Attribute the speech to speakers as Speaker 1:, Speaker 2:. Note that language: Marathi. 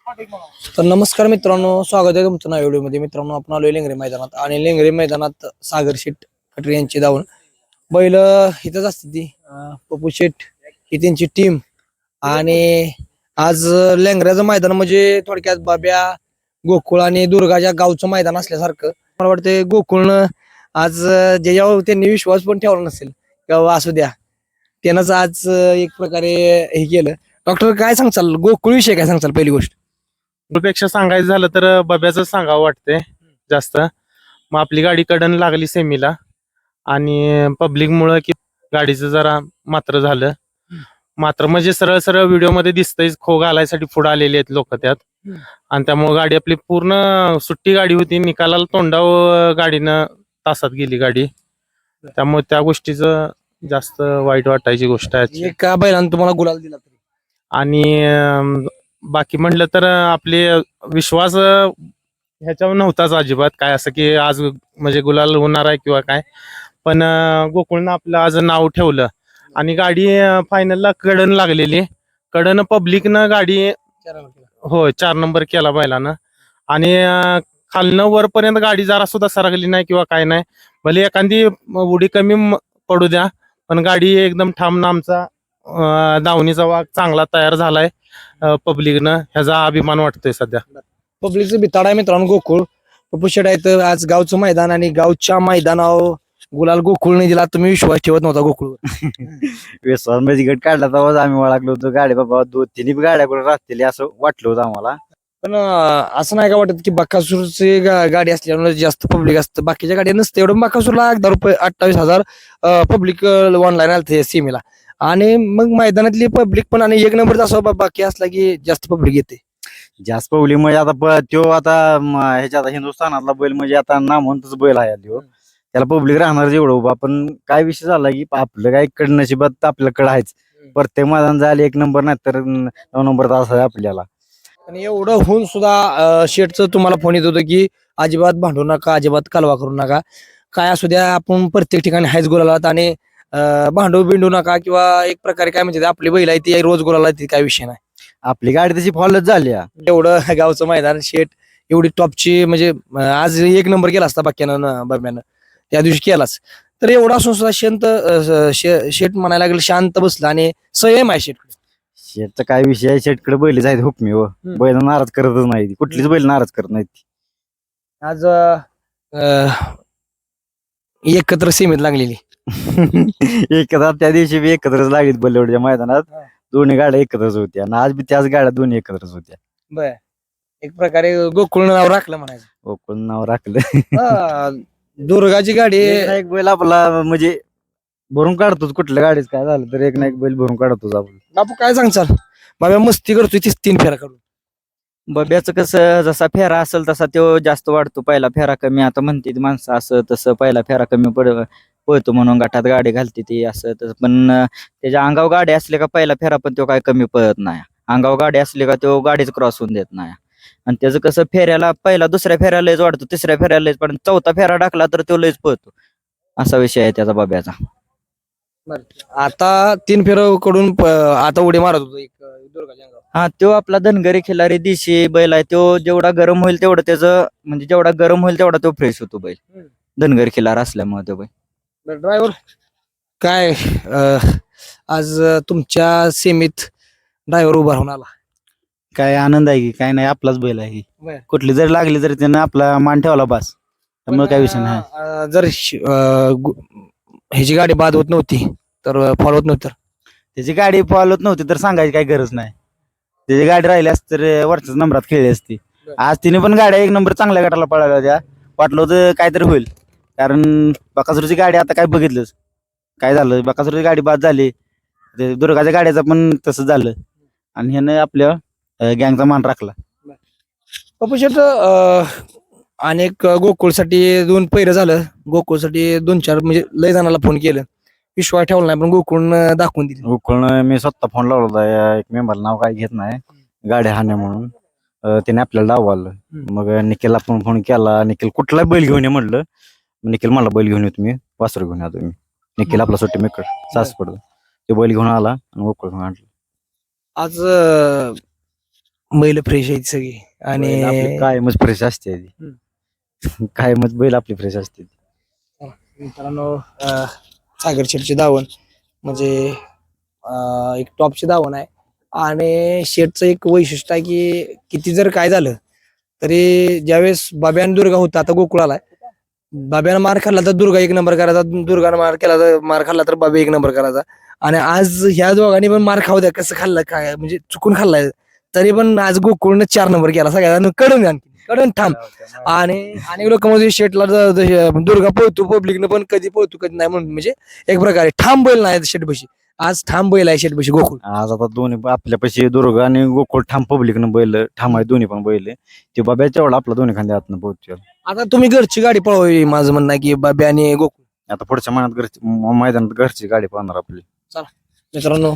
Speaker 1: तर नमस्कार मित्रांनो, स्वागत आहे तुमचं नव्या व्हिडिओमध्ये. मित्रांनो, आपण आलोय लेंगरे मैदानात आणि लेंगरे मैदानात सागर शेठ कटरे यांची धावून बैल इथंच असते ती पप्पू शेठ ही त्यांची टीम. आणि आज लेंगऱ्याचं मैदान म्हणजे थोडक्यात बाब्या, गोकुळ आणि दुर्गाच्या गावचं मैदान असल्यासारखं मला वाटतं. गोकुळनं आज ज्याच्यावर त्यांनी विश्वास पण ठेवला नसेल किंवा असू द्या, त्यानंच आज एक प्रकारे हे केलं. डॉक्टर, काय सांगचाल गोकुळ विषय, काय सांगचाल? पहिली गोष्ट
Speaker 2: पेक्षा सांगायचं झालं तर बब्याच सांगावं वाटतंय जास्त. मग आपली गाडी कडन लागली सेमीला आणि पब्लिक मुळे की गाडीचं जरा मात्र झालं. मात्र म्हणजे सरळ सरळ व्हिडिओ मध्ये दिसतंय, खो घालायसाठी पुढे आलेले आहेत लोक त्यात. आणि त्यामुळे गाडी आपली पूर्ण सुट्टी गाडी होती, निकालाला तोंडावर गाडीनं तासात गेली गाडी. त्यामुळे त्या गोष्टीचं जास्त वाईट वाटायची गोष्ट आहे.
Speaker 1: एका बैलानं तुम्हाला गुलाल दिला तरी.
Speaker 2: आणि बाकी म्हटलं तर आपले विश्वास ह्याच्यावर नव्हताच अजिबात, काय असं की आज म्हणजे गुलाल होणार आहे किंवा काय. पण गोकुळनं आपलं आज नाव ठेवलं आणि गाडी फायनलला कडन लागलेली. कडन पब्लिकनं गाडी 4 नंबर केला बैलानं. आणि खालनं वरपर्यंत गाडी जरा सुद्धा सरकली नाही किंवा काय नाही. भले एखादी उडी कमी पडू द्या, पण गाडी एकदम ठाम. आमचा दावणीचा वाघ चांगला तयार झालाय पब्लिकनं, ह्याचा अभिमान वाटतोय सध्या.
Speaker 1: पब्लिकचं बिताड आहे मित्रांनो गोकुळ. पप्पू शेठ आहेत आज गावचं मैदान आणि गावच्या मैदानावर गुलाल गोकुळने दिला. तुम्ही विश्वास ठेवत नव्हता गोकुळवर.
Speaker 3: विश्वास म्हणजे गट काढला तेव्हाच आम्ही ओळखलो होतो. गाडी बाबा 2-3 गाड्या कुठे राहतील असं वाटलं होतं आम्हाला.
Speaker 1: पण असं नाही का वाटत की बकासूरची गाडी असल्यामुळे जास्त पब्लिक असतं, बाकीच्या गाड्या नसते एवढं. बकासूरला 28,000 पब्लिक ऑनलाईन आलते सीमेला. आणि मग मैदानातली पब्लिक पण आणि 1 नंबर असं बाकी असला की जास्त पब्लिक येते.
Speaker 3: जास्त पवली म्हणजे आता त्यो आता ह्याच्यात हिंदुस्थानातला बैल म्हणजे आता नामवंतच बैल आहे त्यो. त्याला पब्लिक राहणार जेवढं उभा. पण काय विषय झाला की आपलं काय कडं नशिबात आपल्याकडे आहेच. प्रत्येक मैदान झालं 1 नंबर नाही तर 9 नंबर तास आहे आपल्याला.
Speaker 1: आणि एवढं होऊन सुद्धा शेठचं तुम्हाला फोन येत होतं की अजिबात भांडू नका, अजिबात कालवा करू नका, काय असू द्या, आपण प्रत्येक ठिकाणी हायच गुलालात आणि भांडू बिंडू नका. किंवा एक प्रकारे काय म्हणजे आपली बैल आहे ती रोज गुलाला, ती काय विषय नाही.
Speaker 3: आपली गाडी तशी फॉलोच झाली.
Speaker 1: एवढं गावचं मैदान, शेठ एवढी टॉपची म्हणजे आज 1 नंबर केला असता बाक्यानं बाब्यानं, त्या दिवशी केलाच. तर एवढा असून सुद्धा शेठ म्हणायला लागेल शांत बसला आणि संयम आहे शेठ.
Speaker 3: शेटचा काय विषय आहे, शेटकडे बैलच आहेत हुकमी व बैल नाराज करतच नाही. कुठलीच बैल नाराज करत नाहीत.
Speaker 1: आज एकत्र सीमेत लागलेली.
Speaker 3: एकत्र त्या दिवशी बी एकत्रच लागलीत बल्लेवडच्या मैदानात. दोन्ही गाड्या एकत्रच होत्या आणि आज बी त्याच गाड्या दोन्ही एकत्रच होत्या.
Speaker 1: बर, एक प्रकारे गोकुळ नाव राखलं म्हणायचं.
Speaker 3: कोण नाव राखलं.
Speaker 1: दुर्गाची गाडी
Speaker 3: एक ना एक बैल आपला म्हणजे भरून काढतोच. कुठल्या गाडीत काय झालं तर एक ना एक बैल भरून काढतोच आपण.
Speaker 1: बापू, काय सांगचाल? बाबा मस्ती करतोय 3 फेरा काढून.
Speaker 4: बब्याचं कसं जसा फेरा असेल तसा तो जास्त वाढतो. पहिला फेरा कमी, आता म्हणते ती माणसं असं तसं, पहिला फेरा कमी पळतो म्हणून गटात गाडी घालते ती असं तसं. पण त्याच्या अंगावर गाडी असली का पहिला फेरा पण तो काय कमी पळत नाही. अंगावर गाडी असली का तो गाडीच क्रॉस होऊन देत नाही. आणि त्याचं कसं फेऱ्याला पहिला दुसऱ्या फेऱ्याला लयच वाढतो, तिसऱ्या फेऱ्याला लयच, पण 4था फेरा टाकला तर तो लयच पळतो. असा विषय आहे त्याचा बब्याचा.
Speaker 1: आता 3 फेरा कडून आता उडी मारत होतो एक दुर्गाच्या अंगावर.
Speaker 4: हा, तो आपला धनगरी खिलारी देशी बैल आहे. तो जेवढा गरम होईल तेवढं त्याचं म्हणजे जेवढा गरम होईल तेवढा तो फ्रेश होतो बैल. धनगरी खिलार असल्यामुळे तो बैल.
Speaker 1: ड्रायव्हर काय आज तुमच्या सेमीत ड्रायव्हर उभा राहून आला?
Speaker 5: काय आनंद आहे की काय नाही, आपलाच बैल आहे की.
Speaker 1: बर.
Speaker 5: कुठली जरी लागली तरी त्यानं आपला मान ठेवला बस, त्यामुळे काय विषय नाही.
Speaker 1: जर ह्याची गाडी बाद होत नव्हती तर फॉलो होत नव्हतं,
Speaker 5: त्याची गाडी फॉलोत नव्हती तर सांगायची काही गरज नाही. त्याची गाडी राहिली असती तर वरच्याच नंबरात खेळली असती. आज तिने पण गाड्या 1 नंबर चांगल्या गटाला पळाल्या होत्या. वाटलं होतं काहीतरी होईल, कारण बकासूरची गाडी आता काय बघितलंच काय झालं. बकासूरची गाडी बाद झाली, दुर्गाच्या गाड्याचं पण तसंच झालं आणि ह्यानं आपल्या गँगचा मान राखला.
Speaker 1: पप्पू शेठ, अनेक गोकुळसाठी 2 पहिरं झालं. गोकुळसाठी 2-4 म्हणजे लय जणांना फोन केलं, विश्वास ठेवला नाही, पण गोकुळनं दाखवून दिली.
Speaker 3: गोकुळनं मी स्वतः फोन लावला होता. एक मेंबर नाव काय घेत नाही, गाड्या हाण्या म्हणून. त्याने आपल्याला डावलं. मग निखिलला पण फोन केला. निखिल कुठला बैल घेऊन ये म्हणलं. निखिल मला बैल घेऊन येतो, मी वासरू घेऊन येतो. मी निखिल आपला सुट्टी मेकर सास पडतो, ते बैल घेऊन आला आणि गोकुळ घेऊन आणलं.
Speaker 1: आज बैल फ्रेश आहेत सगळी
Speaker 3: बैल आपली
Speaker 1: आणि
Speaker 3: कायमच फ्रेश असते ती. कायमच बैल आपली फ्रेश असते ती.
Speaker 1: मित्रांनो सागर शेठची धावण म्हणजे एक टॉपची धावण आहे आणि शेठचं एक वैशिष्ट्य आहे की किती जर काय झालं तरी ज्यावेळेस बाब्या आणि दुर्गा होता आता गोकुळाला बाब्यानं मार खाल्ला तर दुर्गा एक नंबर करायचा, दुर्गानं मार केला तर मार खाल्ला तर बाब्या एक नंबर करायचा. आणि आज ह्या दोघांनी पण मार खाऊ द्या कसं खाल्लं काय म्हणजे चुकून खाल्लाय तरी पण आज गोकुळनं 4 नंबर केला सगळ्यांना कडून ठाम. आणि अनेक लोक म्हणजे शेटला दुर्गा पळतो पब्लिकनं पण कधी पळतो कधी नाही म्हणून म्हणजे एक प्रकारे ठाम बैल नाही शेटबशी. आज ठाम बैल आहे शेटबशी गोकुळ.
Speaker 3: आज आता दोन्ही आपल्यापाशी दुर्गा आणि गोकुळ ठाम पब्लिकनं बैल ठाम आहे दोन्ही पण बैल. ते बाब्याच्या एवढा आपला दोन्ही खांदे हातनं पोहोचतो.
Speaker 1: आता तुम्ही घरची गाडी पळवावी माझं म्हणणं आहे की बाब्या आणि गोकुळ.
Speaker 3: आता पुढच्या महिन्यात घरची मैदानात घरची गाडी पाहणार आपली.
Speaker 1: मित्रांनो